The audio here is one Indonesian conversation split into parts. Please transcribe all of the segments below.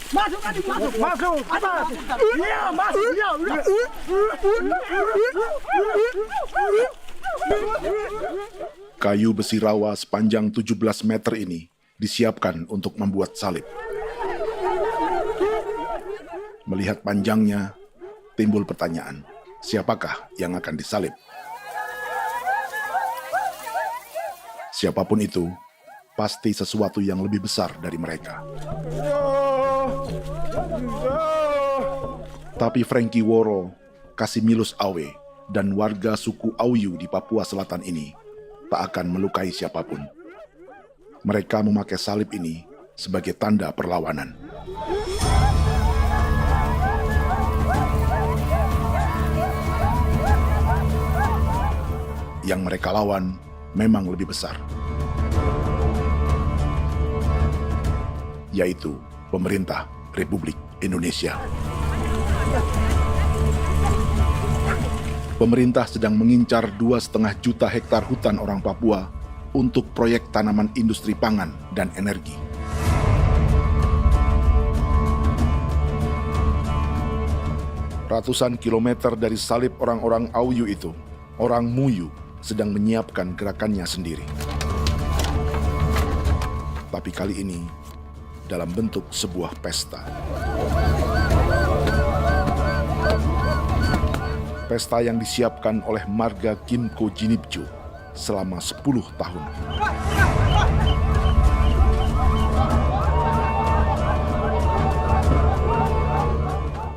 Masuk adik, masuk. Atas. Iya, masuk. Iya, udah. Kayu besi rawa sepanjang 17 meter ini disiapkan untuk membuat salib. Melihat panjangnya, timbul pertanyaan, siapakah yang akan disalib? Siapapun itu, pasti sesuatu yang lebih besar dari mereka. Tapi Frankie Woro, Casimilus Awe, dan warga suku Auyu di Papua Selatan ini tak akan melukai siapapun. Mereka memakai salib ini sebagai tanda perlawanan. Yang mereka lawan memang lebih besar, yaitu pemerintah Republik Indonesia. Pemerintah sedang mengincar 2,5 juta hektar hutan orang Papua untuk proyek tanaman industri pangan dan energi. Ratusan kilometer dari salib orang-orang Auyu itu, orang Muyu sedang menyiapkan gerakannya sendiri. Tapi kali ini dalam bentuk sebuah pesta. Pesta yang disiapkan oleh marga Kimco Jinibju selama 10 tahun.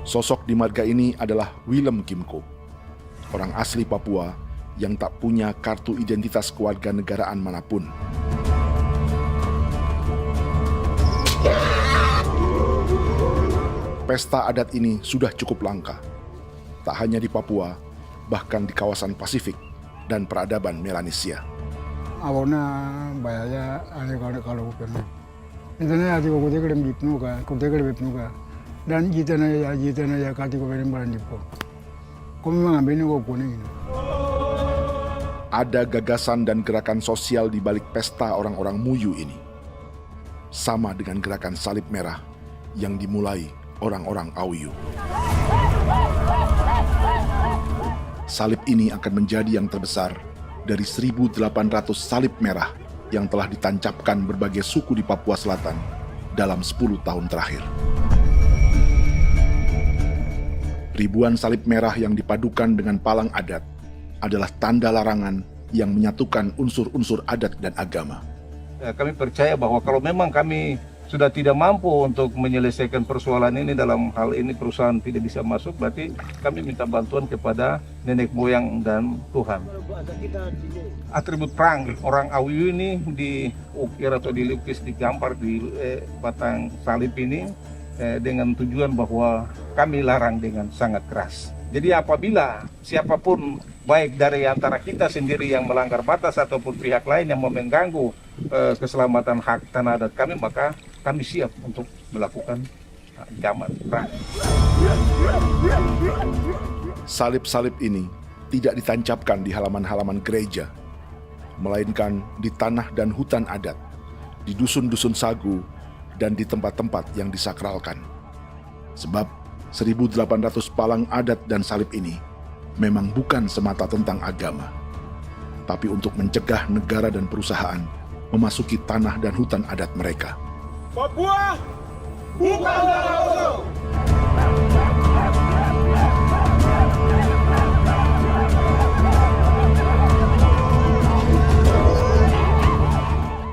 Sosok di marga ini adalah Willem Kimco, orang asli Papua yang tak punya kartu identitas kewarganegaraan manapun. Pesta adat ini sudah cukup langka. Tak hanya di Papua, bahkan di kawasan Pasifik dan peradaban Melanesia. Awalnya bayarnya kalau pernah. Internet ada kode kerem bipnuka, dan jitana ya kati ko berem baran dipo. Kami mengambil ko kuning. Ada gagasan dan gerakan sosial di balik pesta orang-orang Muyu ini. Sama dengan gerakan salib merah yang dimulai orang-orang Auyu. Salib ini akan menjadi yang terbesar dari 1.800 salib merah yang telah ditancapkan berbagai suku di Papua Selatan dalam 10 tahun terakhir. Ribuan salib merah yang dipadukan dengan palang adat adalah tanda larangan yang menyatukan unsur-unsur adat dan agama. Kami percaya bahwa kalau memang kami sudah tidak mampu untuk menyelesaikan persoalan ini, dalam hal ini perusahaan tidak bisa masuk, berarti kami minta bantuan kepada nenek moyang dan Tuhan. Atribut perang orang Auyu ini diukir atau dilukis, digambar di batang salib ini dengan tujuan bahwa kami larang dengan sangat keras. Jadi apabila siapapun, baik dari antara kita sendiri yang melanggar batas ataupun pihak lain yang mengganggu keselamatan hak tanah adat kami, maka kami siap untuk melakukan ancaman perang. Salib-salib ini tidak ditancapkan di halaman-halaman gereja, melainkan di tanah dan hutan adat, di dusun-dusun sagu, dan di tempat-tempat yang disakralkan. Sebab 1.800 palang adat dan salib ini memang bukan semata tentang agama, tapi untuk mencegah negara dan perusahaan memasuki tanah dan hutan adat mereka. Papua bukan tanah kosong.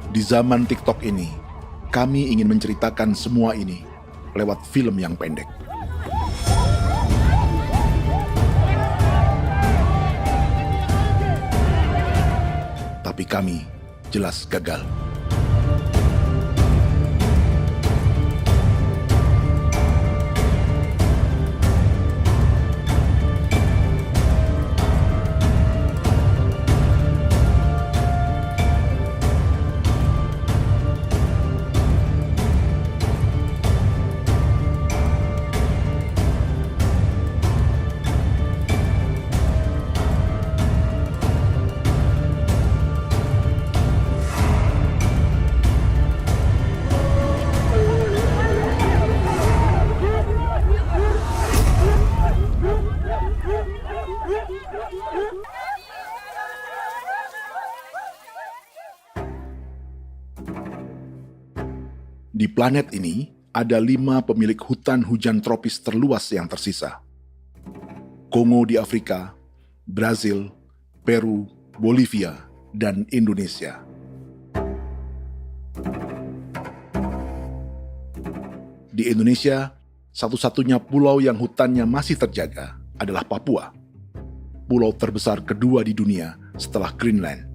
Di zaman TikTok ini, kami ingin menceritakan semua ini lewat film yang pendek. Tapi kami jelas gagal. Di planet ini, ada 5 pemilik hutan hujan tropis terluas yang tersisa. Kongo di Afrika, Brazil, Peru, Bolivia, dan Indonesia. Di Indonesia, satu-satunya pulau yang hutannya masih terjaga adalah Papua, pulau terbesar kedua di dunia setelah Greenland.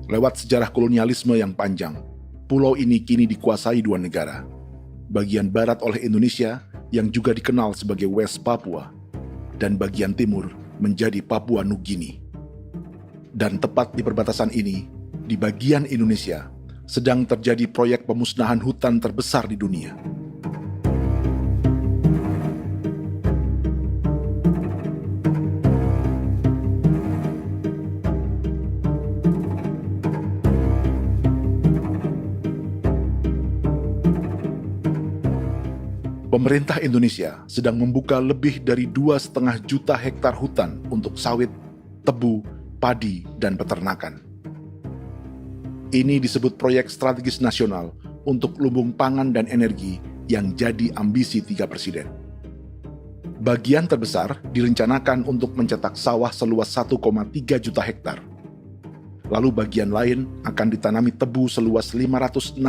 Lewat sejarah kolonialisme yang panjang, pulau ini kini dikuasai 2 negara. Bagian barat oleh Indonesia yang juga dikenal sebagai West Papua, dan bagian timur menjadi Papua Nugini. Dan tepat di perbatasan ini, di bagian Indonesia, sedang terjadi proyek pemusnahan hutan terbesar di dunia. Pemerintah Indonesia sedang membuka lebih dari 2,5 juta hektar hutan untuk sawit, tebu, padi, dan peternakan. Ini disebut proyek strategis nasional untuk lumbung pangan dan energi yang jadi ambisi 3 presiden. Bagian terbesar direncanakan untuk mencetak sawah seluas 1,3 juta hektar. Lalu bagian lain akan ditanami tebu seluas 560.000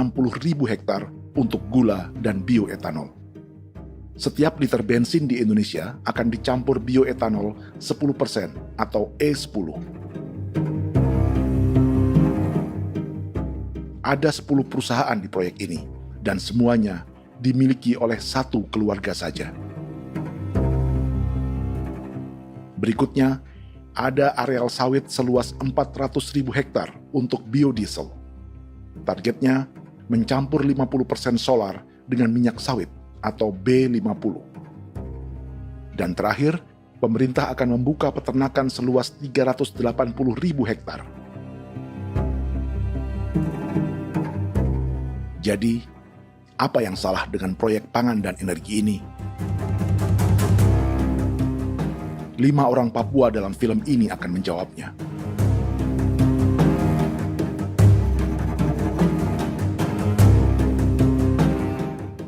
hektar untuk gula dan bioetanol. Setiap liter bensin di Indonesia akan dicampur bioetanol 10% atau E10. Ada 10 perusahaan di proyek ini, dan semuanya dimiliki oleh 1 keluarga saja. Berikutnya, ada areal sawit seluas 400.000 hektar untuk biodiesel. Targetnya mencampur 50% solar dengan minyak sawit atau B50. Dan terakhir, pemerintah akan membuka peternakan seluas 380.000 hektar. Jadi, apa yang salah dengan proyek pangan dan energi ini? 5 orang Papua dalam film ini akan menjawabnya.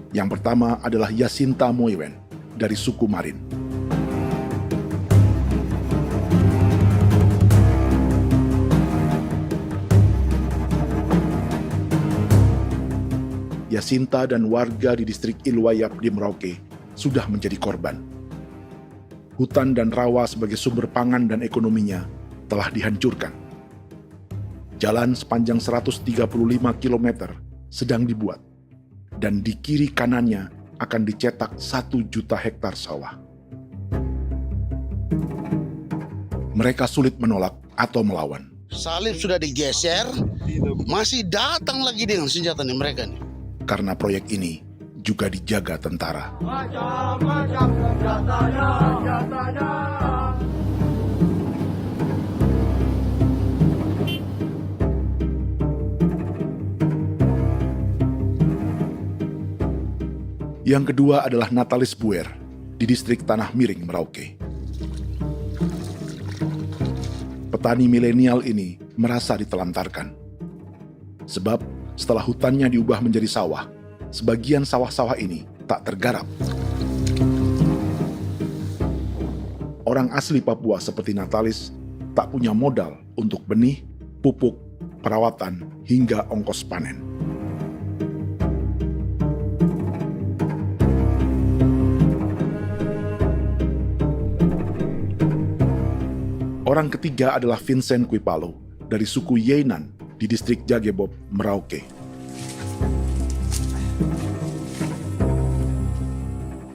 Yang pertama adalah Yasinta Moiwen dari suku Marin. Yasinta dan warga di distrik Ilwayap di Merauke sudah menjadi korban. Hutan dan rawa sebagai sumber pangan dan ekonominya telah dihancurkan. Jalan sepanjang 135 km sedang dibuat, dan di kiri kanannya akan dicetak 1 juta hektar sawah. Mereka sulit menolak atau melawan. Salib sudah digeser, masih datang lagi dengan senjata mereka nih. Karena proyek ini juga dijaga tentara. Macam-macam senjatanya. Yang kedua adalah Natalis Buer di distrik Tanah Miring, Merauke. Petani milenial ini merasa ditelantarkan. Sebab setelah hutannya diubah menjadi sawah, sebagian sawah-sawah ini tak tergarap. Orang asli Papua seperti Natalis tak punya modal untuk benih, pupuk, perawatan, hingga ongkos panen. Orang ketiga adalah Vincent Kuipalo dari suku Yenan di distrik Jagebob, Merauke.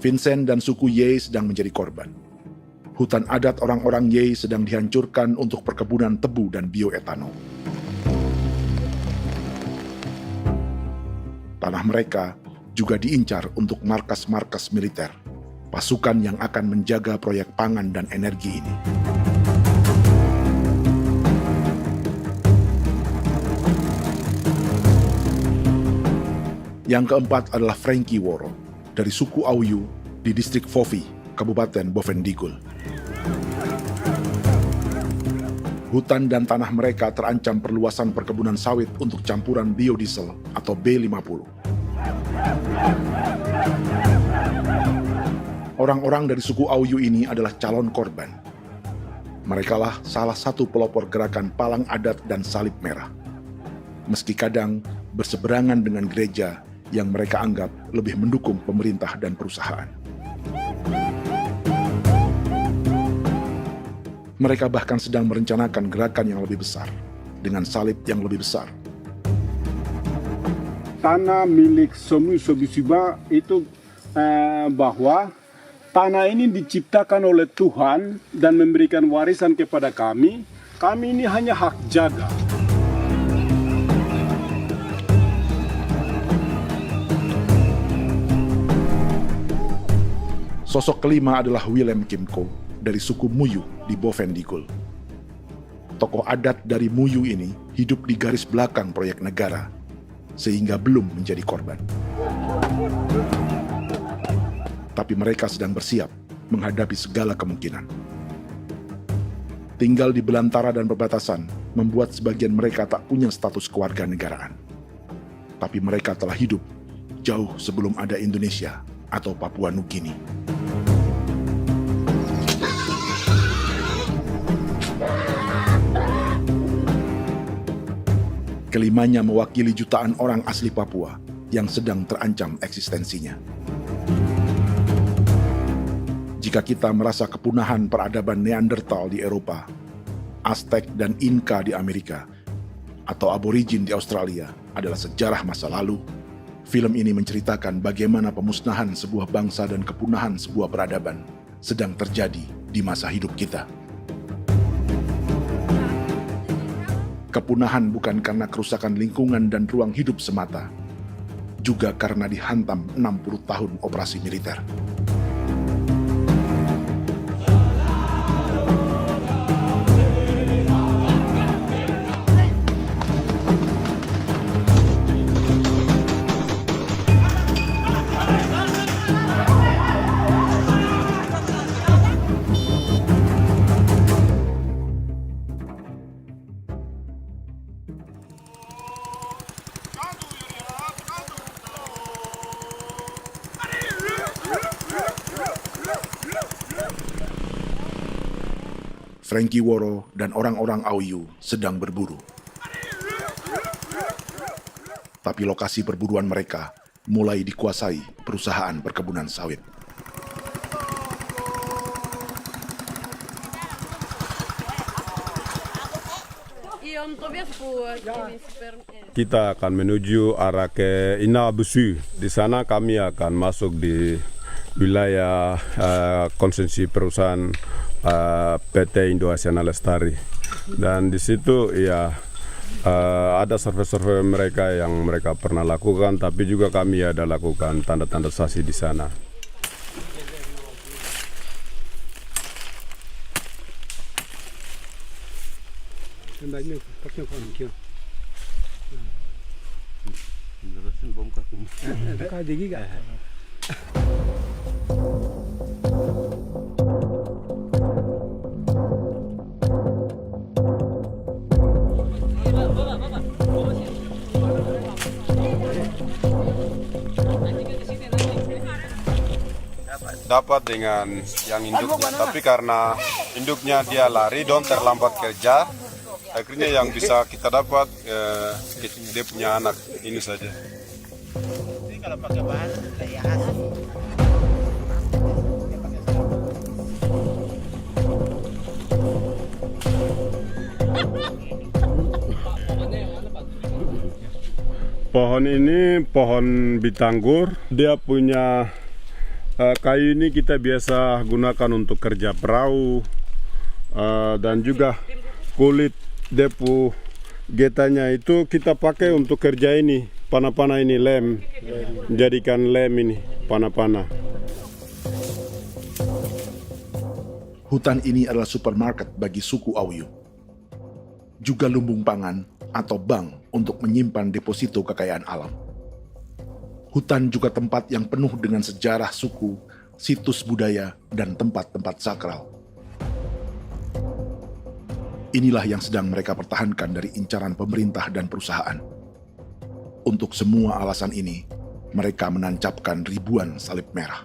Vincent dan suku Ye sedang menjadi korban. Hutan adat orang-orang Ye sedang dihancurkan untuk perkebunan tebu dan bioetanol. Tanah mereka juga diincar untuk markas-markas militer, pasukan yang akan menjaga proyek pangan dan energi ini. Yang keempat adalah Frankie Woro dari suku Auyu di distrik Fofi, Kabupaten Bovendigul. Hutan dan tanah mereka terancam perluasan perkebunan sawit untuk campuran biodiesel atau B50. Orang-orang dari suku Auyu ini adalah calon korban. Merekalah salah satu pelopor gerakan Palang Adat dan Salib Merah. Meski kadang berseberangan dengan gereja yang mereka anggap lebih mendukung pemerintah dan perusahaan. Mereka bahkan sedang merencanakan gerakan yang lebih besar, dengan salib yang lebih besar. Tanah milik Somu Sobisiba itu bahwa tanah ini diciptakan oleh Tuhan dan memberikan warisan kepada kami. Kami ini hanya hak jaga. Sosok kelima adalah Willem Kimco dari suku Muyu di Bovendigul. Tokoh adat dari Muyu ini hidup di garis belakang proyek negara, sehingga belum menjadi korban. Tapi mereka sedang bersiap menghadapi segala kemungkinan. Tinggal di belantara dan perbatasan membuat sebagian mereka tak punya status kewarganegaraan. Tapi mereka telah hidup jauh sebelum ada Indonesia atau Papua Nugini. Kelimanya mewakili jutaan orang asli Papua yang sedang terancam eksistensinya. Jika kita merasa kepunahan peradaban Neanderthal di Eropa, Aztec dan Inca di Amerika, atau aborigin di Australia adalah sejarah masa lalu, film ini menceritakan bagaimana pemusnahan sebuah bangsa dan kepunahan sebuah peradaban sedang terjadi di masa hidup kita. Kepunahan bukan karena kerusakan lingkungan dan ruang hidup semata, juga karena dihantam 60 tahun operasi militer. Frankie Woro dan orang-orang Auyu sedang berburu. Tapi lokasi perburuan mereka mulai dikuasai perusahaan perkebunan sawit. Kita akan menuju arah ke Inabusu. Di sana kami akan masuk di wilayah konsesi perusahaan PT Indo Asiana Lestari, dan di situ ya ada survei-survei mereka yang mereka pernah lakukan, tapi juga kami ada lakukan tanda-tanda saksi di sana. Dapat dengan yang induknya, tapi karena induknya dia lari dan terlambat kerja, akhirnya yang bisa kita dapat dia punya anak ini saja. Ini kalau pakai bahan kayak hasil. Pohon ini pohon bitanggur, dia punya kayu ini kita biasa gunakan untuk kerja perahu, dan juga kulit depu getanya itu kita pakai untuk kerja ini, panah-panah ini lem, jadikan lem ini, panah-panah. Hutan ini adalah supermarket bagi suku Auyu. Juga lumbung pangan atau bank untuk menyimpan deposito kekayaan alam. Hutan juga tempat yang penuh dengan sejarah suku, situs budaya, dan tempat-tempat sakral. Inilah yang sedang mereka pertahankan dari incaran pemerintah dan perusahaan. Untuk semua alasan ini, mereka menancapkan ribuan salib merah.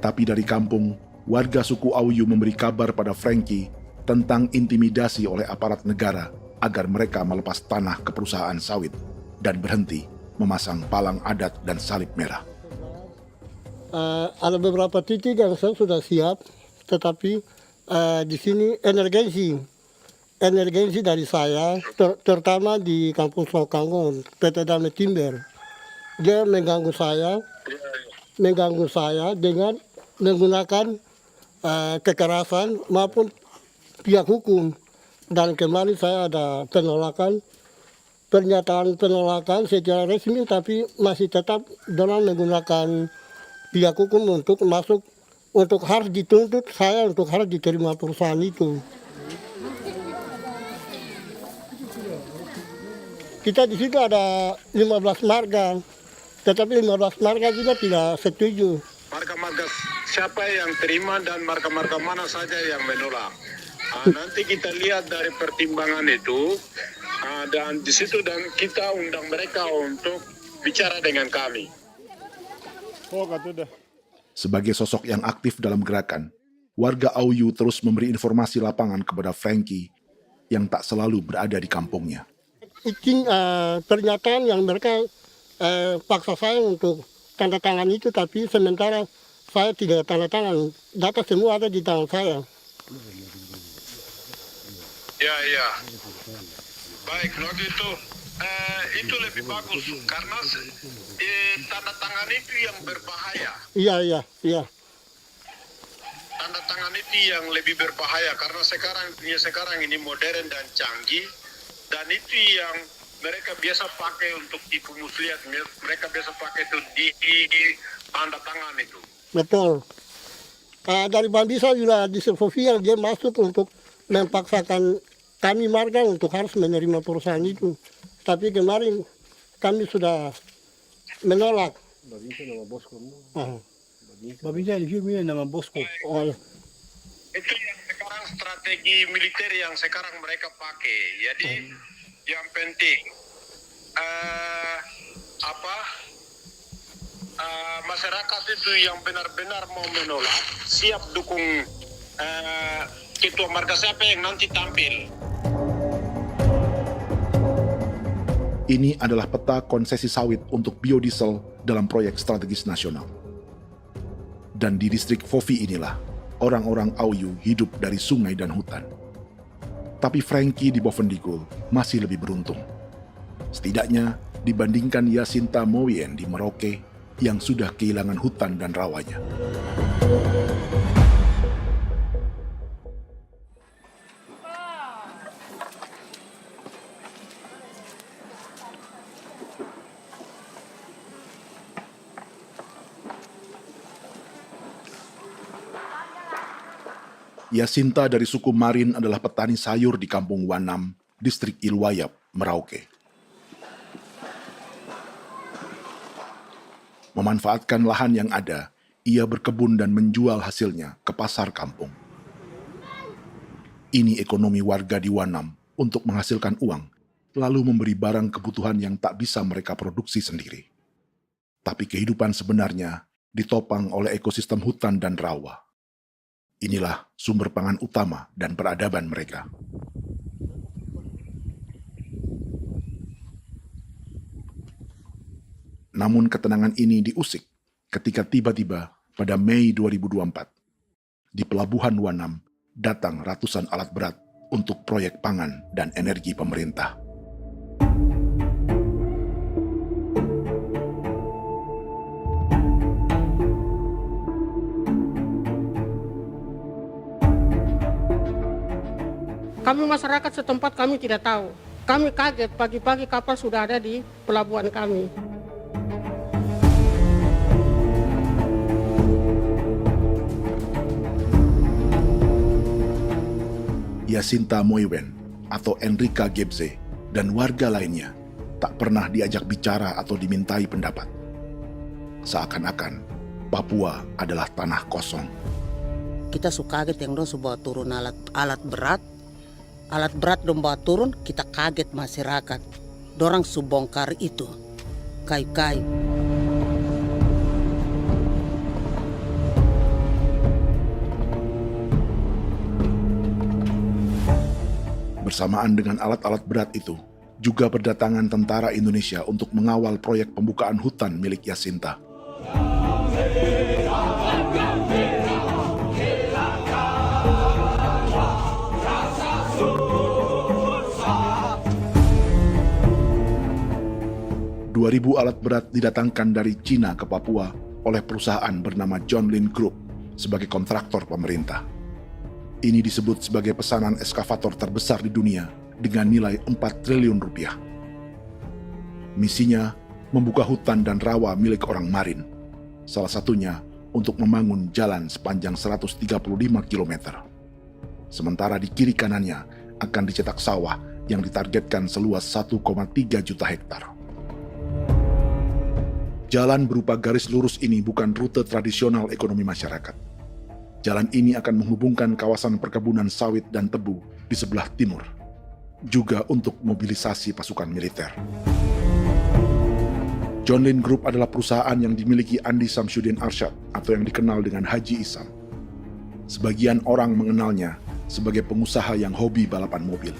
Tapi dari kampung, warga suku Auyu memberi kabar pada Frankie tentang intimidasi oleh aparat negara agar mereka melepas tanah ke perusahaan sawit dan berhenti memasang palang adat dan salib merah. Ada beberapa titik yang saya sudah siap, tetapi di sini emergensi dari saya, terutama di Kampung Sokangon, PT Damai Timber. Dia mengganggu saya dengan menggunakan kekerasan maupun pihak hukum. Dan kemarin saya ada pernyataan penolakan secara resmi, tapi masih tetap dengan menggunakan pihak hukum untuk masuk, untuk harus dituntut saya untuk harus diterima perusahaan itu. Kita di situ ada 15 marga, tetapi 15 marga juga tidak setuju. Marga-marga siapa yang terima dan marga-marga mana saja yang menolak. Nanti kita lihat dari pertimbangan itu, dan di situ dan kita undang mereka untuk bicara dengan kami. Sebagai sosok yang aktif dalam gerakan, warga Auyu terus memberi informasi lapangan kepada Frankie yang tak selalu berada di kampungnya. Izin pernyataan yang mereka paksa saya untuk tanda tangan itu, tapi sementara saya tidak tanda tangan. Data semua ada di tangan saya. Ya. Baik, kalau gitu itu lebih bagus karena tanda tangan itu yang berbahaya. Iya. Tanda tangan itu yang lebih berbahaya karena sekarang ini modern dan canggih, dan itu yang mereka biasa pakai untuk tipu muslihat. Mereka biasa pakai itu di tanda tangan itu. Betul. Dari Bambisa juga di Sofia dia masuk untuk memaksakan kami marga untuk harus menerima perusahaan itu. Tapi kemarin kami sudah menolak. Babinsa di sini nama bosku. Itu yang sekarang strategi militer yang sekarang mereka pakai. Jadi yang penting masyarakat itu yang benar-benar mau menolak siap dukung ketua marga siapa yang nanti tampil. Ini adalah peta konsesi sawit untuk biodiesel dalam proyek strategis nasional. Dan di distrik Fofi inilah, orang-orang Auyu hidup dari sungai dan hutan. Tapi Frankie di Bovendigul masih lebih beruntung. Setidaknya dibandingkan Yasinta Moyen di Merauke yang sudah kehilangan hutan dan rawanya. Yasinta dari suku Marin adalah petani sayur di Kampung Wanam, distrik Ilwayap, Merauke. Memanfaatkan lahan yang ada, ia berkebun dan menjual hasilnya ke pasar kampung. Ini ekonomi warga di Wanam untuk menghasilkan uang, lalu memberi barang kebutuhan yang tak bisa mereka produksi sendiri. Tapi kehidupan sebenarnya ditopang oleh ekosistem hutan dan rawa. Inilah sumber pangan utama dan peradaban mereka. Namun ketenangan ini diusik ketika tiba-tiba pada Mei 2024, di Pelabuhan Wanam datang ratusan alat berat untuk proyek pangan dan energi pemerintah. Kami masyarakat setempat kami tidak tahu. Kami kaget pagi-pagi kapal sudah ada di pelabuhan kami. Yasinta Moywen atau Enrika Gebze dan warga lainnya tak pernah diajak bicara atau dimintai pendapat. Seakan-akan Papua adalah tanah kosong. Kita suka kaget yang dong bawa turun alat berat dong bawa turun, kita kaget masyarakat. Dorang subongkar itu kayu-kayu. Bersamaan dengan alat-alat berat itu, juga berdatangan tentara Indonesia untuk mengawal proyek pembukaan hutan milik Jacinta. Ribu alat berat didatangkan dari Cina ke Papua oleh perusahaan bernama John Lin Group sebagai kontraktor pemerintah. Ini disebut sebagai pesanan eskavator terbesar di dunia dengan nilai 4 triliun rupiah. Misinya membuka hutan dan rawa milik orang Marin, salah satunya untuk membangun jalan sepanjang 135 km. Sementara di kiri kanannya akan dicetak sawah yang ditargetkan seluas 1,3 juta hektar. Jalan berupa garis lurus ini bukan rute tradisional ekonomi masyarakat. Jalan ini akan menghubungkan kawasan perkebunan sawit dan tebu di sebelah timur, juga untuk mobilisasi pasukan militer. John Lin Group adalah perusahaan yang dimiliki Andi Samsudin Arsyad atau yang dikenal dengan Haji Isam. Sebagian orang mengenalnya sebagai pengusaha yang hobi balapan mobil.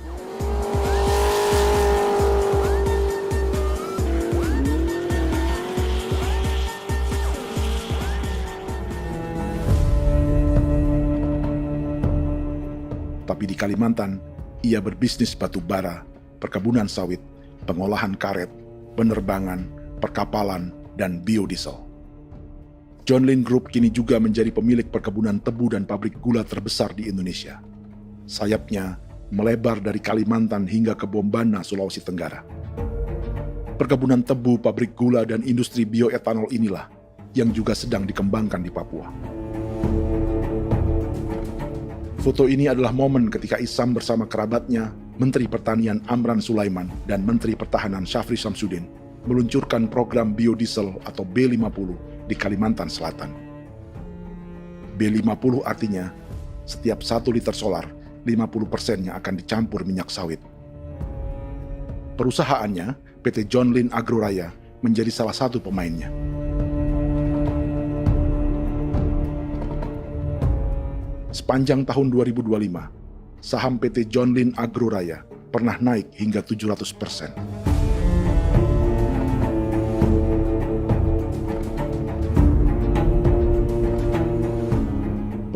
Tapi di Kalimantan, ia berbisnis batu bara, perkebunan sawit, pengolahan karet, penerbangan, perkapalan, dan biodiesel. John Lin Group kini juga menjadi pemilik perkebunan tebu dan pabrik gula terbesar di Indonesia. Sayapnya melebar dari Kalimantan hingga ke Bombana, Sulawesi Tenggara. Perkebunan tebu, pabrik gula, dan industri bioetanol inilah yang juga sedang dikembangkan di Papua. Foto ini adalah momen ketika Isam bersama kerabatnya, Menteri Pertanian Amran Sulaiman dan Menteri Pertahanan Syafri Samsudin meluncurkan program biodiesel atau B50 di Kalimantan Selatan. B50 artinya setiap 1 liter solar, 50%-nya akan dicampur minyak sawit. Perusahaannya, PT John Lin Agroraya, menjadi salah satu pemainnya. Sepanjang tahun 2025, saham PT John Lin Agroraya pernah naik hingga 700%.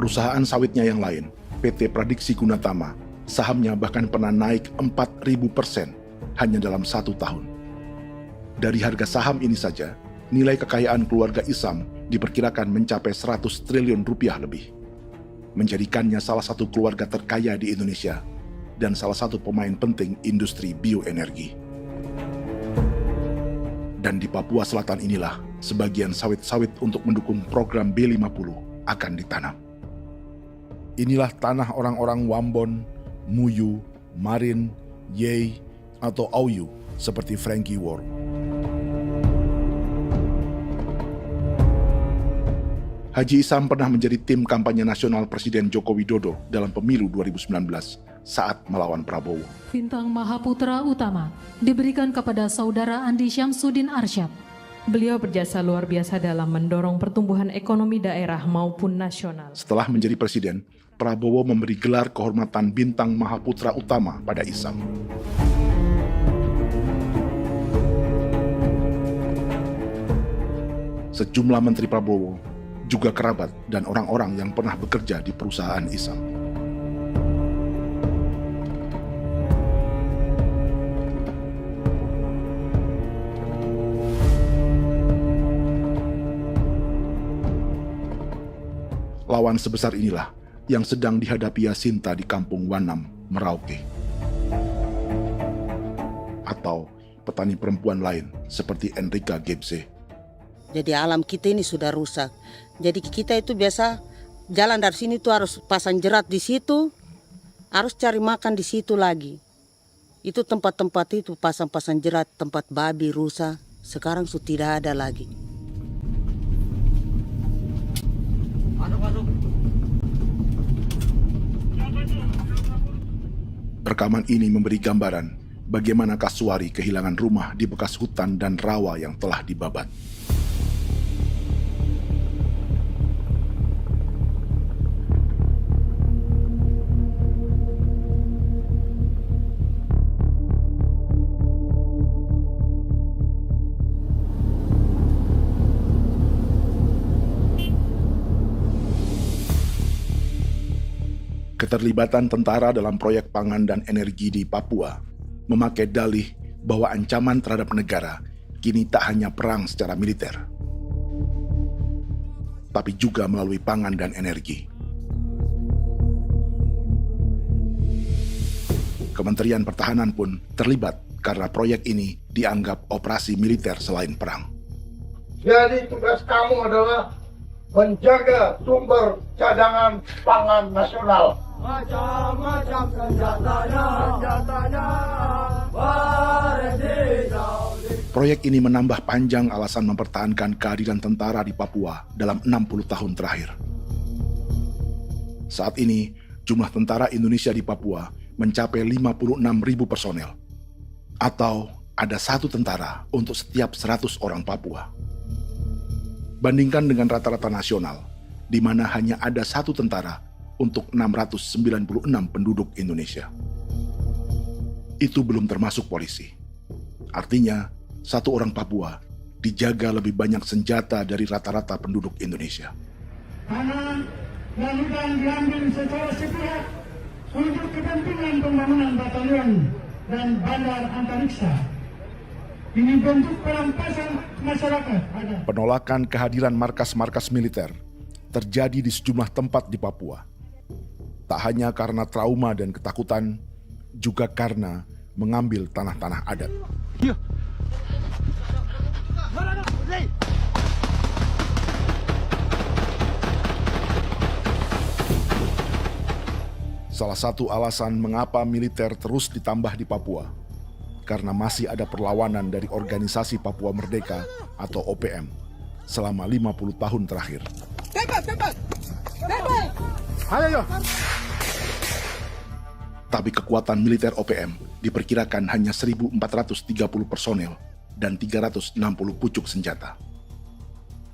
Perusahaan sawitnya yang lain, PT Pradiksi Gunatama, sahamnya bahkan pernah naik 4.000% hanya dalam 1 tahun. Dari harga saham ini saja, nilai kekayaan keluarga Isam diperkirakan mencapai 100 triliun rupiah lebih, menjadikannya salah satu keluarga terkaya di Indonesia dan salah satu pemain penting industri bioenergi. Dan di Papua Selatan inilah sebagian sawit-sawit untuk mendukung program B50 akan ditanam. Inilah tanah orang-orang Wambon, Muyu, Marin, Yei, atau Auyu seperti Frankie Ward. Haji Isam pernah menjadi tim kampanye nasional Presiden Joko Widodo dalam pemilu 2019 saat melawan Prabowo. Bintang Mahaputra Utama diberikan kepada Saudara Andi Syamsuddin Arsyad. Beliau berjasa luar biasa dalam mendorong pertumbuhan ekonomi daerah maupun nasional. Setelah menjadi presiden, Prabowo memberi gelar kehormatan Bintang Mahaputra Utama pada Isam. Sejumlah menteri Prabowo, juga kerabat dan orang-orang yang pernah bekerja di perusahaan Isam. Lawan sebesar inilah yang sedang dihadapi Jacinta di kampung Wanam, Merauke. Atau petani perempuan lain seperti Enrika Gebze. Jadi alam kita ini sudah rusak. Jadi kita itu biasa jalan dari sini tuh harus pasang jerat di situ, harus cari makan di situ lagi. Itu tempat-tempat itu pasang-pasang jerat, tempat babi, rusa, sekarang sudah tidak ada lagi. Rekaman ini memberi gambaran bagaimana Kasuari kehilangan rumah di bekas hutan dan rawa yang telah dibabat. Keterlibatan tentara dalam proyek pangan dan energi di Papua memakai dalih bahwa ancaman terhadap negara kini tak hanya perang secara militer, tapi juga melalui pangan dan energi. Kementerian Pertahanan pun terlibat karena proyek ini dianggap operasi militer selain perang. Jadi tugas kamu adalah menjaga sumber cadangan pangan nasional. Macam-macam senjatanya, Proyek ini menambah panjang alasan mempertahankan kehadiran tentara di Papua dalam 60 tahun terakhir. Saat ini, jumlah tentara Indonesia di Papua mencapai 56.000 personel, atau ada 1 tentara untuk setiap 100 orang Papua. Bandingkan dengan rata-rata nasional, di mana hanya ada 1 tentara untuk 696 penduduk Indonesia. Itu belum termasuk polisi. Artinya, 1 orang Papua dijaga lebih banyak senjata dari rata-rata penduduk Indonesia. Tanah dan hutan diambil secara sepihak untuk kepentingan pembangunan batalion dan bandar antariksa. Ini bentuk perampasan masyarakat. Penolakan kehadiran markas-markas militer terjadi di sejumlah tempat di Papua. Tak hanya karena trauma dan ketakutan, juga karena mengambil tanah-tanah adat. Salah satu alasan mengapa militer terus ditambah di Papua, karena masih ada perlawanan dari Organisasi Papua Merdeka atau OPM selama 50 tahun terakhir. Ayo. Tapi kekuatan militer OPM diperkirakan hanya 1.430 personel dan 360 pucuk senjata.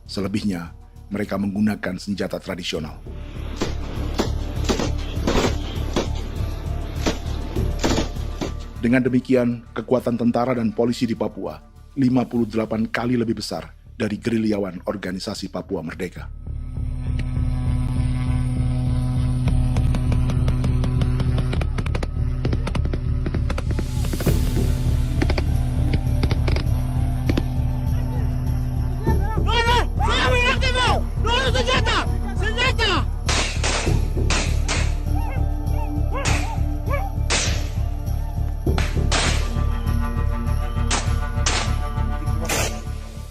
Selebihnya, mereka menggunakan senjata tradisional. Dengan demikian, kekuatan tentara dan polisi di Papua 58 kali lebih besar dari gerilyawan Organisasi Papua Merdeka.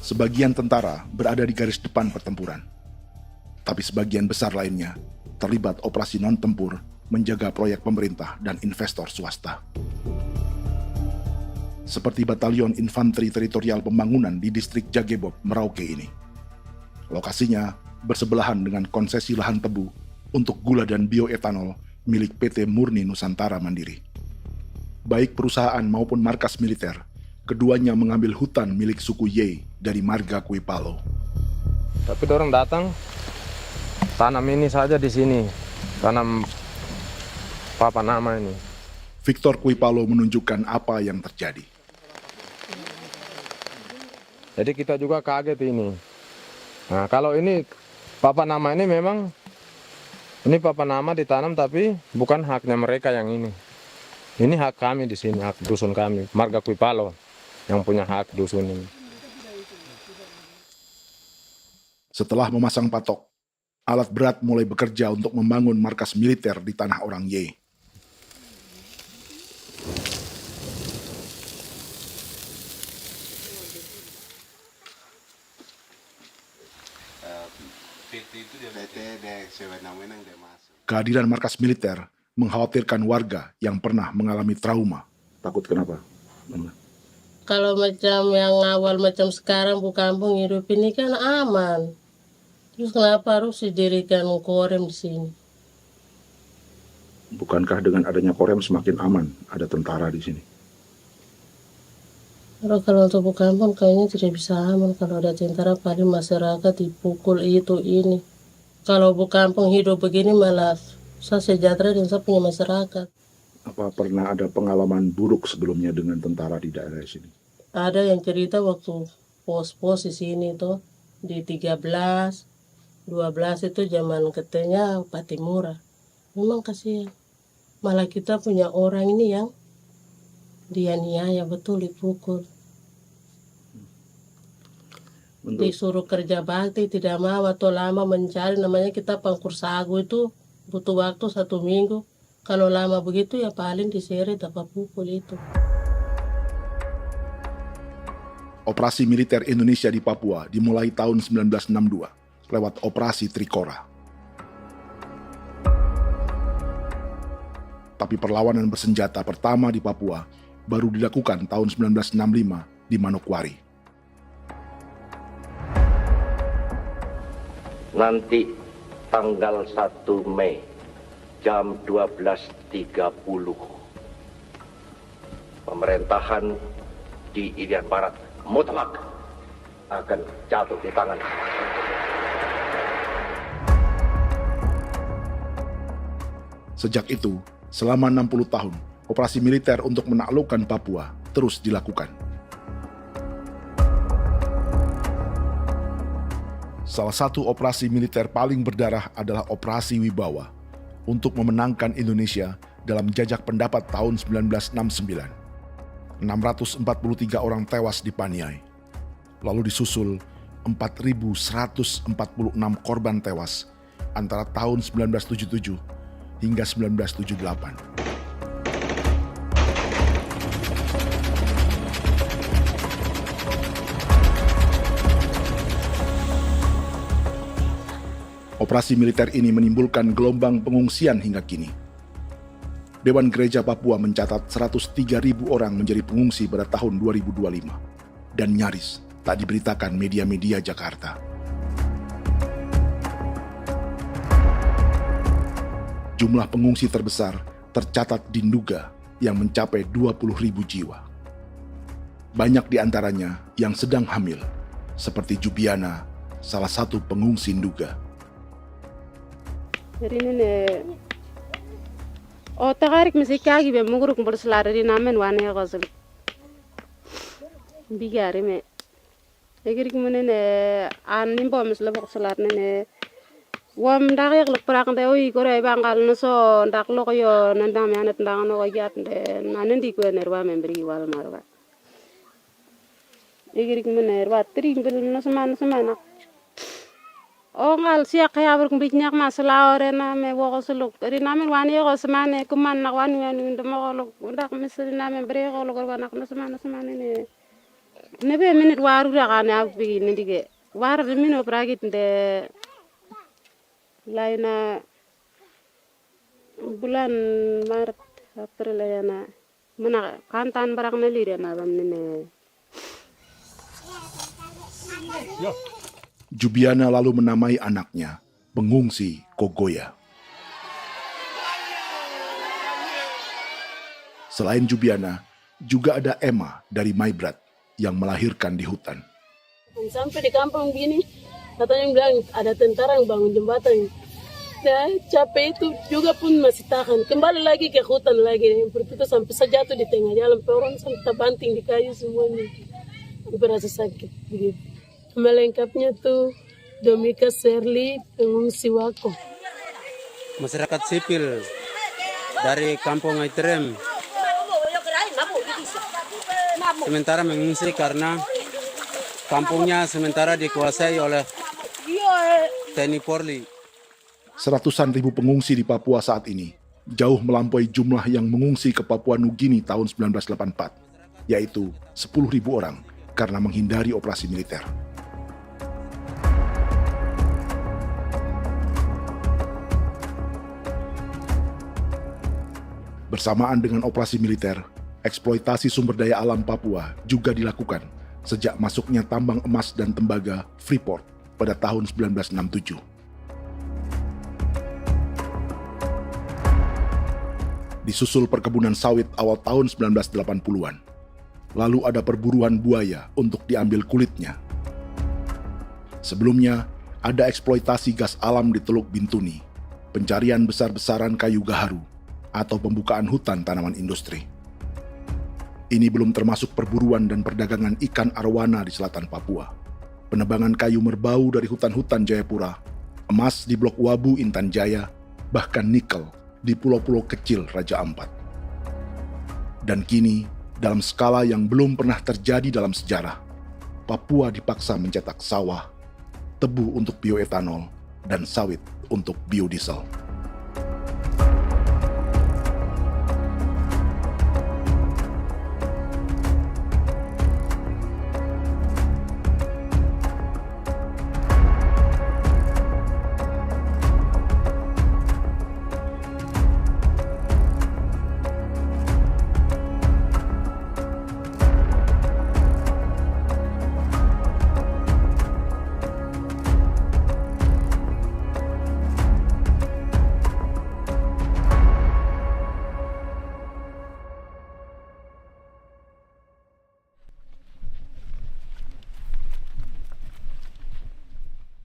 Sebagian tentara berada di garis depan pertempuran, tapi sebagian besar lainnya terlibat operasi non-tempur menjaga proyek pemerintah dan investor swasta. Seperti Batalion Infanteri Teritorial Pembangunan di distrik Jagebob, Merauke ini. Lokasinya bersebelahan dengan konsesi lahan tebu untuk gula dan bioetanol milik PT Murni Nusantara Mandiri. Baik perusahaan maupun markas militer, keduanya mengambil hutan milik suku Ye dari marga Kuipalo. Tapi orang datang tanam ini saja di sini, tanam papan nama ini. Victor Kuipalo menunjukkan apa yang terjadi. Jadi kita juga kaget ini. Nah, kalau ini papan nama ini memang ini papan nama ditanam tapi bukan haknya mereka yang ini. Ini hak kami di sini, hak dusun kami, marga Kuipalo yang punya hak dusun ini. Setelah memasang patok, alat berat mulai bekerja untuk membangun markas militer di tanah orang Ye. Kehadiran markas militer mengkhawatirkan warga yang pernah mengalami trauma. Takut kenapa? Kalau macam yang awal macam sekarang bu kampung hidup ini kan aman. Terus kenapa harus didirikan korem di sini? Bukankah dengan adanya Korem semakin aman ada tentara di sini? Kalau untuk kampung kayaknya tidak bisa aman kalau ada tentara, paling masyarakat dipukul itu ini. Kalau kampung hidup begini malah saya sejahtera dan saya punya masyarakat. Apa pernah ada pengalaman buruk sebelumnya dengan tentara di daerah sini? Ada yang cerita waktu pos-pos di sini tuh di 13, 12 itu zaman katanya Patimura. Memang kasihan. Malah kita punya orang ini yang dianiaya betul, dipukul. Disuruh kerja bakti tidak mau atau lama mencari, namanya kita pangkur sagu itu butuh waktu 1 minggu. Kalau lama begitu ya paling diseret apa pukul itu. Operasi militer Indonesia di Papua dimulai tahun 1962 lewat Operasi Trikora. Tapi perlawanan bersenjata pertama di Papua baru dilakukan tahun 1965 di Manokwari. Nanti tanggal 1 Mei jam 12.30 pemerintahan di Irian Barat mutlak akan jatuh di tangan. Sejak itu, selama 60 tahun, operasi militer untuk menaklukkan Papua terus dilakukan. Salah satu operasi militer paling berdarah adalah Operasi Wibawa untuk memenangkan Indonesia dalam jajak pendapat tahun 1969. 643 orang tewas di Paniai. Lalu disusul 4.146 korban tewas antara tahun 1977 hingga 1978. Operasi militer ini menimbulkan gelombang pengungsian hingga kini. Dewan Gereja Papua mencatat 103.000 orang menjadi pengungsi pada tahun 2025 dan nyaris tak diberitakan media-media Jakarta. Jumlah pengungsi terbesar tercatat di Nduga yang mencapai 20.000 jiwa. Banyak di antaranya yang sedang hamil, seperti Jubiana, salah satu pengungsi Nduga. O tagarik mesikagi be muguruk berselari di namen wane gosel bigari me egirik menene an nimbo mesle bok selar nene wam dak yak lek prak de oi gore bangal no so ndak lo yo nandam yanet ndang no yat de nanen di ko nerwa membri wal marwa egirik mener wa tri bel no semana o ngal siya kaya ber kumbik nyak masala ore na me wo gosuluk ri namen wani go semane kuman nak wani wani ndemo golok ndak mesri namen bre golok wanak no semana ne be minit waru ra kana bi nindige war de mino pragit de laina bulan Maret April yana mana kantan barak na lire na bam ne Jubiana lalu menamai anaknya Pengungsi Kogoya. Selain Jubiana, juga ada Emma dari Maibrat yang melahirkan di hutan. Sampai di kampung gini, katanya bilang ada tentara yang bangun jembatan. Nah, capek itu juga pun masih tahan. Kembali lagi ke hutan lagi. Seperti itu sampai saya jatuh di tengah jalan. Orang sampai terbanting di kayu semuanya. Berasa sakit begitu. Melengkapnya tuh Domika Serli, pengungsi Wako. Masyarakat sipil dari kampung Aitrem sementara mengungsi karena kampungnya sementara dikuasai oleh TNI Polri. Seratusan ribu pengungsi di Papua saat ini jauh melampaui jumlah yang mengungsi ke Papua Nugini tahun 1984, yaitu 10.000 orang karena menghindari operasi militer. Bersamaan dengan operasi militer, eksploitasi sumber daya alam Papua juga dilakukan sejak masuknya tambang emas dan tembaga Freeport pada tahun 1967. Disusul perkebunan sawit awal tahun 1980-an. Lalu ada perburuan buaya untuk diambil kulitnya. Sebelumnya, ada eksploitasi gas alam di Teluk Bintuni, pencarian besar-besaran kayu gaharu, atau pembukaan hutan tanaman industri. Ini belum termasuk perburuan dan perdagangan ikan arwana di selatan Papua, penebangan kayu merbau dari hutan-hutan Jayapura, emas di Blok Wabu Intan Jaya, bahkan nikel di pulau-pulau kecil Raja Ampat. Dan kini, dalam skala yang belum pernah terjadi dalam sejarah, Papua dipaksa mencetak sawah, tebu untuk bioetanol, dan sawit untuk biodiesel.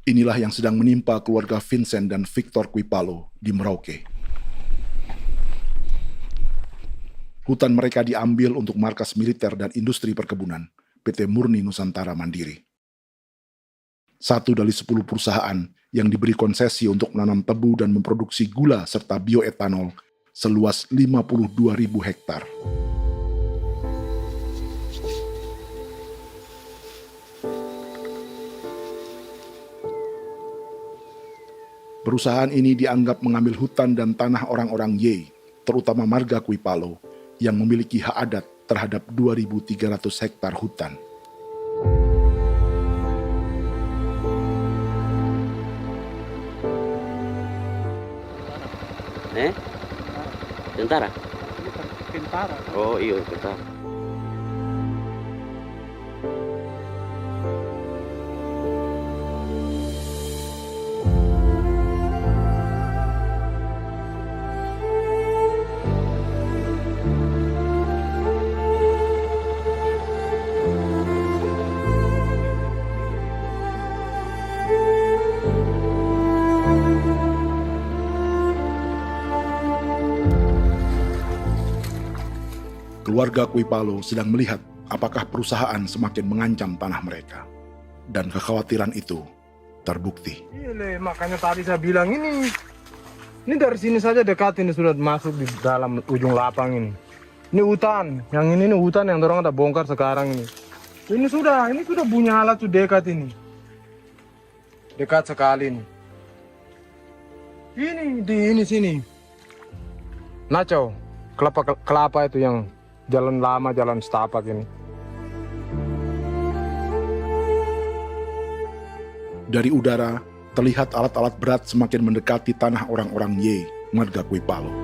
Inilah yang sedang menimpa keluarga Vincent dan Victor Kuipalo di Merauke. Hutan mereka diambil untuk markas militer dan industri perkebunan, PT Murni Nusantara Mandiri. 1 dari 10 perusahaan yang diberi konsesi untuk menanam tebu dan memproduksi gula serta bioetanol seluas 52.000 hektar. Perusahaan ini dianggap mengambil hutan dan tanah orang-orang Ye, terutama marga Kuipalo, yang memiliki hak adat terhadap 2.300 hektar hutan. Tentara? Tentara. Oh iya, tentara. Keluarga Kuipalo sedang melihat apakah perusahaan semakin mengancam tanah mereka. Dan kekhawatiran itu terbukti. Iya, makanya tadi saya bilang ini dari sini saja dekat ini sudah masuk di dalam ujung lapang ini. Ini hutan, yang ini hutan yang orang ada bongkar sekarang ini. Ini sudah punya alat sudah dekat ini. Dekat sekali ini. Ini di sini. Nacau, kelapa itu yang jalan lama, jalan setapak ini. Dari udara, terlihat alat-alat berat semakin mendekati tanah orang-orang Ye, marga Kuipalo.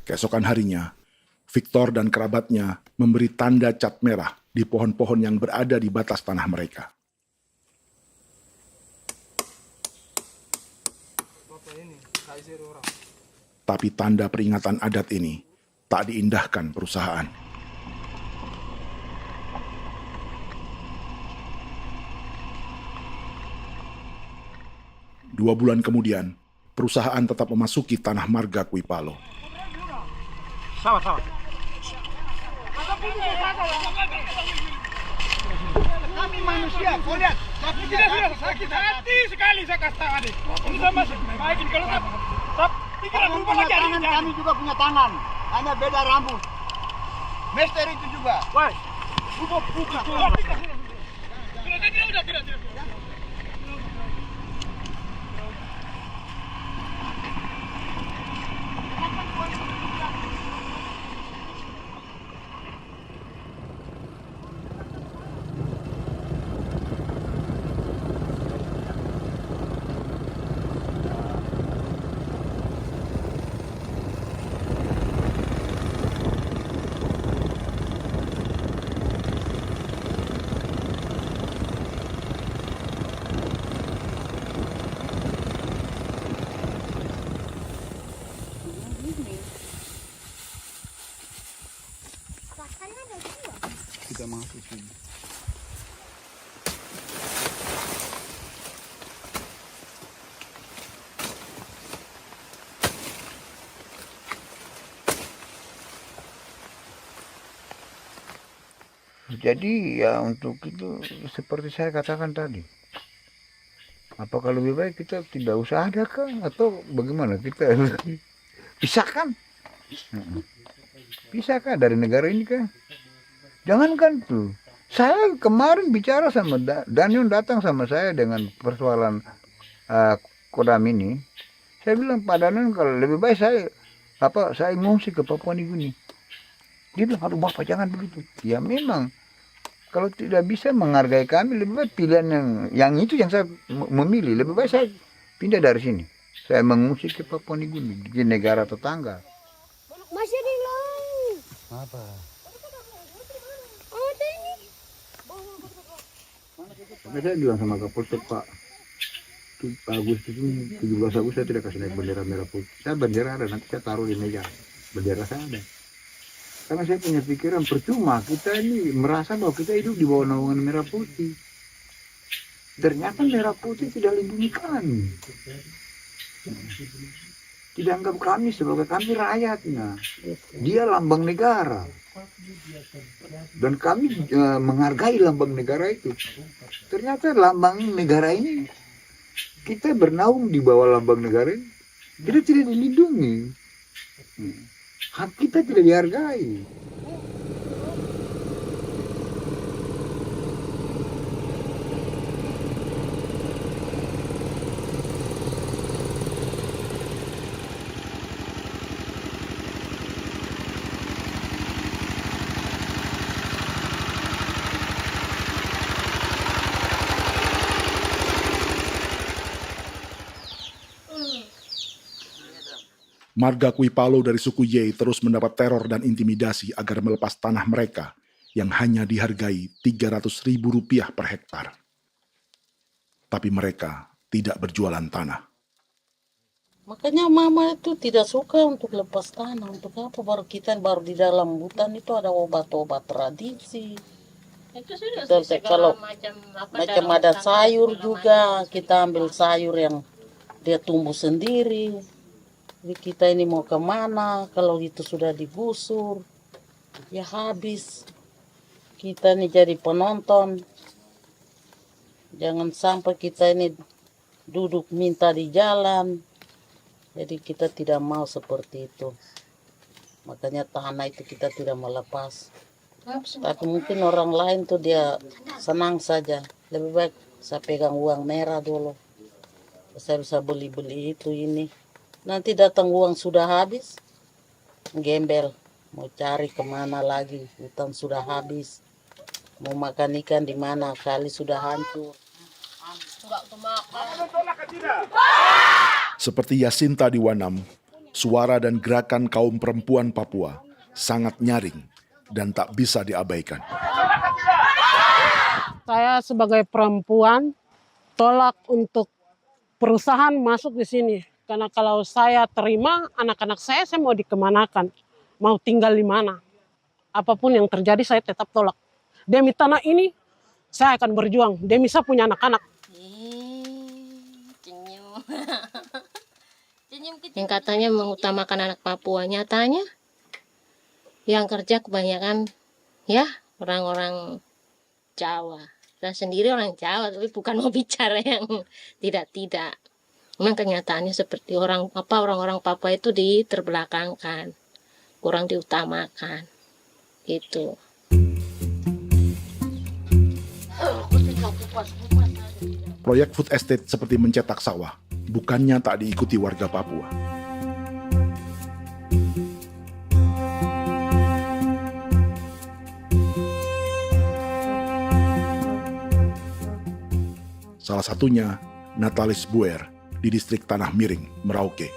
Keesokan harinya, Victor dan kerabatnya memberi tanda cat merah di pohon-pohon yang berada di batas tanah mereka. Tapi tanda peringatan adat ini tak diindahkan perusahaan. Dua bulan kemudian, perusahaan tetap memasuki tanah marga Kuipalo. Sama. Kami manusia, kau lihat. Tapi tidak sudah sakit hati sekali saya katakan tadi. Ini sama baik kalau tak pikiran berubah lagi hari ini. Kami juga punya tangan, hanya beda rambut. Mister itu juga. Wah, buka. Tidak. Jadi ya untuk itu seperti saya katakan tadi, apakah lebih baik kita tidak usah ada kah atau bagaimana, kita pisahkan, pisahkah dari negara ini kah? Jangankan tuh, saya kemarin bicara sama Daniel, datang sama saya dengan persoalan Kodam ini. Saya bilang, Pak Daniel, kalau lebih baik saya ngungsi ke Papua Nugini. Dia bilang, aduh Bapak jangan begitu. Ya memang, kalau tidak bisa menghargai kami, lebih baik pilihan yang itu yang saya memilih. Lebih baik saya pindah dari sini. Saya mengungsi ke Papua Nugini, di negara tetangga. Masih di laut. Apa? Oh, ini. Saya bilang sama Kapolsek, Pak, Agustus ini, 17 Agustus saya tidak kasih naik bendera merah putih. Saya bendera ada, nanti saya taruh di meja. Bendera saya ada. Karena saya punya pikiran percuma kita ini merasa bahwa kita hidup di bawah naungan merah putih. Ternyata merah putih tidak lindungi kami. Tidak anggap kami sebagai kami rakyatnya. Dia lambang negara. Dan kami menghargai lambang negara itu. Ternyata lambang negara ini, kita bernaung di bawah lambang negara ini, kita tidak dilindungi. Hak kita tidak dihargai. Marga Kuipalo dari suku Ye terus mendapat teror dan intimidasi agar melepas tanah mereka yang hanya dihargai Rp300.000 per hektar. Tapi mereka tidak berjualan tanah. Makanya mama itu tidak suka untuk lepas tanah. Untuk apa? Baru di dalam hutan itu ada obat-obat tradisi. Itu sudah Kalau macam ada sayur juga, kita ambil sayur yang dia tumbuh sendiri. Jadi kita ini mau kemana, kalau itu sudah digusur, ya habis. Kita ini jadi penonton. Jangan sampai kita ini duduk minta di jalan. Jadi kita tidak mau seperti itu. Makanya tanah itu kita tidak melepas. Tapi mungkin orang lain tuh dia senang saja. Lebih baik saya pegang uang merah dulu. Saya bisa beli-beli itu ini. Nanti datang uang sudah habis, gembel, mau cari kemana lagi, hutan sudah habis, mau makan ikan di mana, kali sudah hancur. Seperti Yasinta di Wanam, suara dan gerakan kaum perempuan Papua sangat nyaring dan tak bisa diabaikan. Saya sebagai perempuan tolak untuk perusahaan masuk di sini. Karena kalau saya terima anak-anak saya mau dikemanakan, mau tinggal di mana. Apapun yang terjadi saya tetap tolak. Demi tanah ini saya akan berjuang, demi saya punya anak-anak. Yang katanya mengutamakan anak Papua, nyatanya yang kerja kebanyakan ya orang-orang Jawa. Dan sendiri orang Jawa, tapi bukan mau bicara yang tidak-tidak. Memang kenyataannya seperti orang-orang Papua itu diterbelakangkan, kurang diutamakan, gitu. Proyek food estate seperti mencetak sawah, bukannya tak diikuti warga Papua. Salah satunya Natalis Buer di distrik Tanah Miring, Merauke.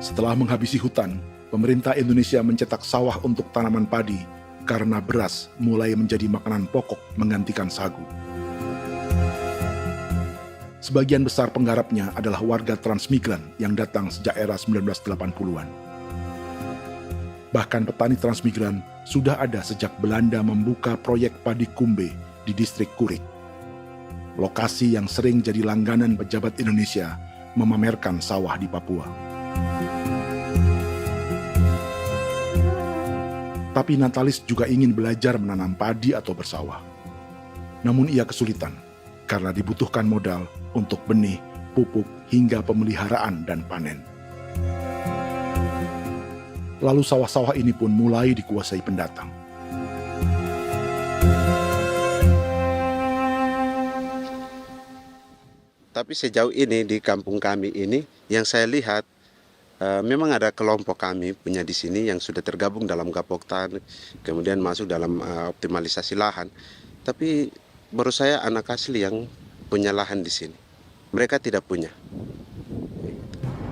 Setelah menghabisi hutan, pemerintah Indonesia mencetak sawah untuk tanaman padi karena beras mulai menjadi makanan pokok menggantikan sagu. Sebagian besar penggarapnya adalah warga transmigran yang datang sejak era 1980-an. Bahkan petani transmigran sudah ada sejak Belanda membuka proyek padi kumbe di distrik Kurik. Lokasi yang sering jadi langganan pejabat Indonesia memamerkan sawah di Papua. Tapi Natalis juga ingin belajar menanam padi atau bersawah. Namun ia kesulitan karena dibutuhkan modal untuk benih, pupuk, hingga pemeliharaan dan panen. Lalu sawah-sawah ini pun mulai dikuasai pendatang. Tapi sejauh ini di kampung kami ini yang saya lihat memang ada kelompok kami punya di sini yang sudah tergabung dalam Gapoktan, kemudian masuk dalam optimalisasi lahan. Tapi menurut saya anak asli yang punya lahan di sini. Mereka tidak punya.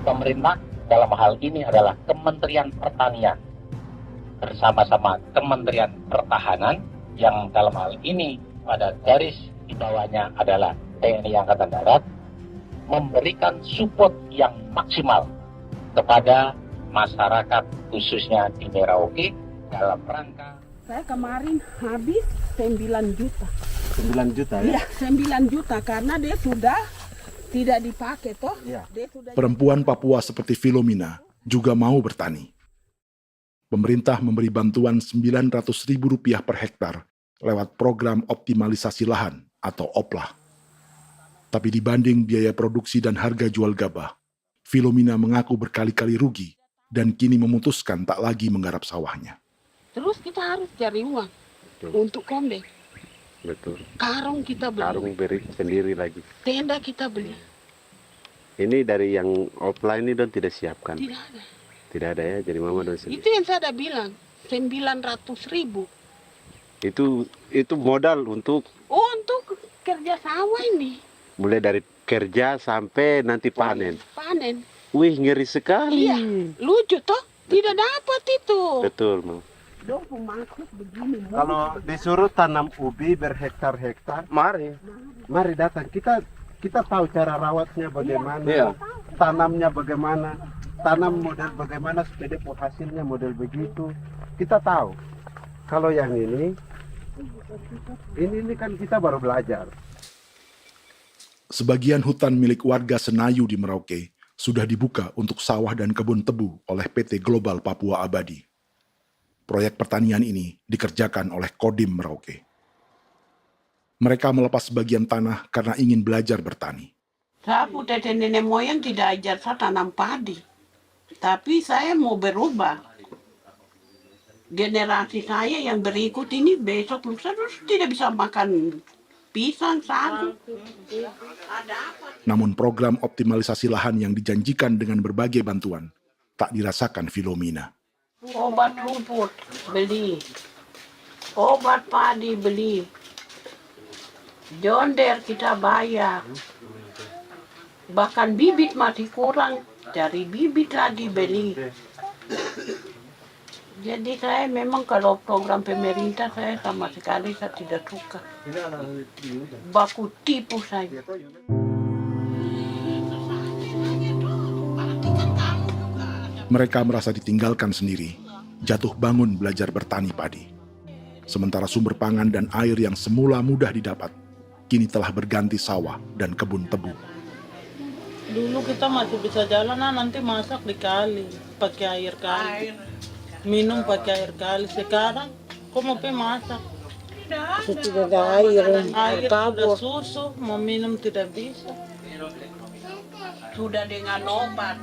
Pemerintah dalam hal ini adalah Kementerian Pertanian bersama-sama Kementerian Pertahanan yang dalam hal ini pada garis di bawahnya adalah TNI Angkatan Darat, memberikan support yang maksimal kepada masyarakat khususnya di Merauke dalam rangka. Saya kemarin habis 9 juta. 9 juta ya? Iya, 9 juta karena dia sudah tidak dipakai toh. Ya. Perempuan Papua seperti Filomina juga mau bertani. Pemerintah memberi bantuan Rp900.000 per hektar lewat program optimalisasi lahan atau OPLAH. Tapi dibanding biaya produksi dan harga jual gabah, Filomina mengaku berkali-kali rugi dan kini memutuskan tak lagi menggarap sawahnya. Terus kita harus cari uang untuk kombeng. Betul. Karung kita beli. Karung beri sendiri lagi. Tenda kita beli. Ini dari yang offline ini don tidak siapkan. Tidak ada. Tidak ada ya, jadi mama don sendiri. Itu yang saya udah bilang, 900.000. Itu modal untuk kerja sawah ini. Mulai dari kerja sampai nanti panen. Panen. Wih, ngeri sekali. Iya, lucu toh? Tidak dapat itu. Betul, Mam. Kalau disuruh tanam ubi berhektar-hektar, mari datang. Kita tahu cara rawatnya bagaimana, iya. Tanamnya bagaimana, tanam model bagaimana supaya hasilnya model begitu. Kita tahu. Kalau yang ini kan kita baru belajar. Sebagian hutan milik warga Senayu di Merauke sudah dibuka untuk sawah dan kebun tebu oleh PT Global Papua Abadi. Proyek pertanian ini dikerjakan oleh Kodim Merauke. Mereka melepas sebagian tanah karena ingin belajar bertani. Saya punya nenek moyang tidak ajar saya tanam padi. Tapi saya mau berubah. Generasi saya yang berikut ini besok lusa tidak bisa makan pisang, sagu. Namun program optimalisasi lahan yang dijanjikan dengan berbagai bantuan tak dirasakan Filomina. Obat rumput beli, obat padi beli, jonder kita bayar, bahkan bibit masih kurang, cari bibit lagi beli. Jadi saya memang kalau program pemerintah saya sama sekali saya tidak suka. Baku tipu saya. Mereka merasa ditinggalkan sendiri, jatuh bangun belajar bertani padi. Sementara sumber pangan dan air yang semula mudah didapat, kini telah berganti sawah dan kebun tebu. Dulu kita masih bisa jalan, nanti masak di kali, pakai air kali. Minum pakai air kali. Sekarang, kok mau masak? Tidak ada air. Air sudah susu, mau minum tidak bisa. Sudah dengan obat.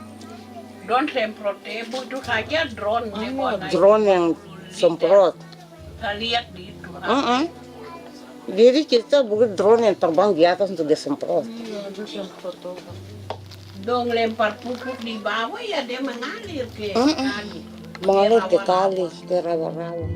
Drone semprot tebu itu saja drone. Drone yang semprot. Saya lihat di itu. Jadi kita bukan drone yang terbang di atas untuk disemprot. Iya, itu semprot obat. Dong lempar pupuk di bawah ya dia mengalir ke kali. Mengalir ke kali, ke rawa-rawa.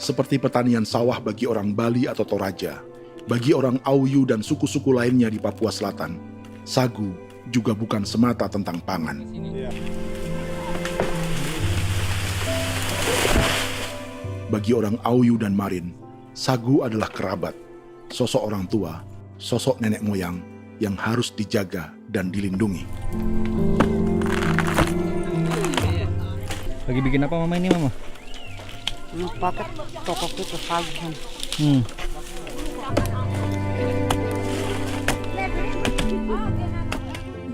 Seperti pertanian sawah bagi orang Bali atau Toraja, bagi orang Auyu dan suku-suku lainnya di Papua Selatan, sagu juga bukan semata tentang pangan. Bagi orang Auyu dan Marin, sagu adalah kerabat, sosok orang tua, sosok nenek moyang yang harus dijaga dan dilindungi. Lagi bikin apa mama ini mama? Pakai toko itu sagu.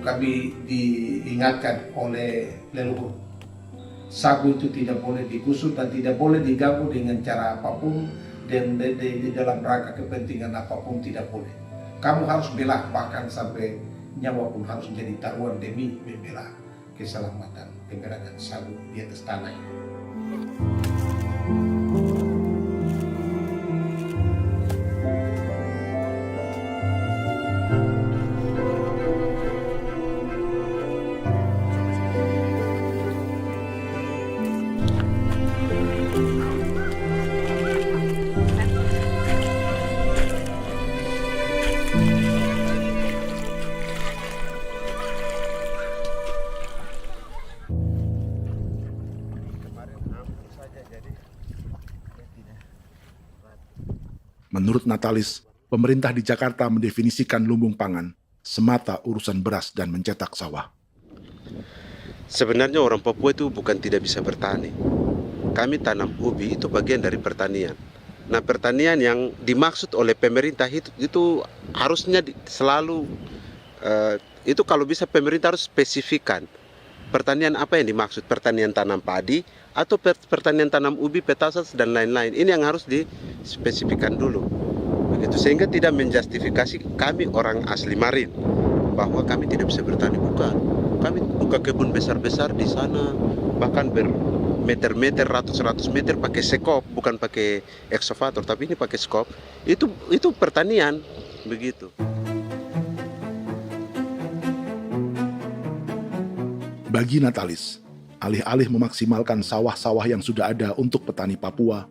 Kami diingatkan oleh leluhur, sagu itu tidak boleh digusur dan tidak boleh diganggu dengan cara apapun, dan di dalam rangka kepentingan apapun tidak boleh. Kamu harus bela, bahkan sampai nyawa pun harus menjadi taruhan demi membela keselamatan keberadaan sagu di atas tanah ini. Menurut Natalis, pemerintah di Jakarta mendefinisikan lumbung pangan semata urusan beras dan mencetak sawah. Sebenarnya orang Papua itu bukan tidak bisa bertani. Kami tanam ubi itu bagian dari pertanian. Nah, pertanian yang dimaksud oleh pemerintah itu harusnya selalu, itu kalau bisa pemerintah harus spesifikkan pertanian apa yang dimaksud, pertanian tanam padi atau pertanian tanam ubi, petasan dan lain-lain. Ini yang harus dispesifikkan dulu. Begitu, sehingga tidak menjustifikasi kami orang asli Marin bahwa kami tidak bisa bertani. Bukan. Kami buka kebun besar-besar di sana, bahkan bermeter-meter, ratus-ratus meter pakai sekop, bukan pakai ekskavator, tapi ini pakai skop. Itu pertanian, begitu. Bagi Natalis, alih-alih memaksimalkan sawah-sawah yang sudah ada untuk petani Papua,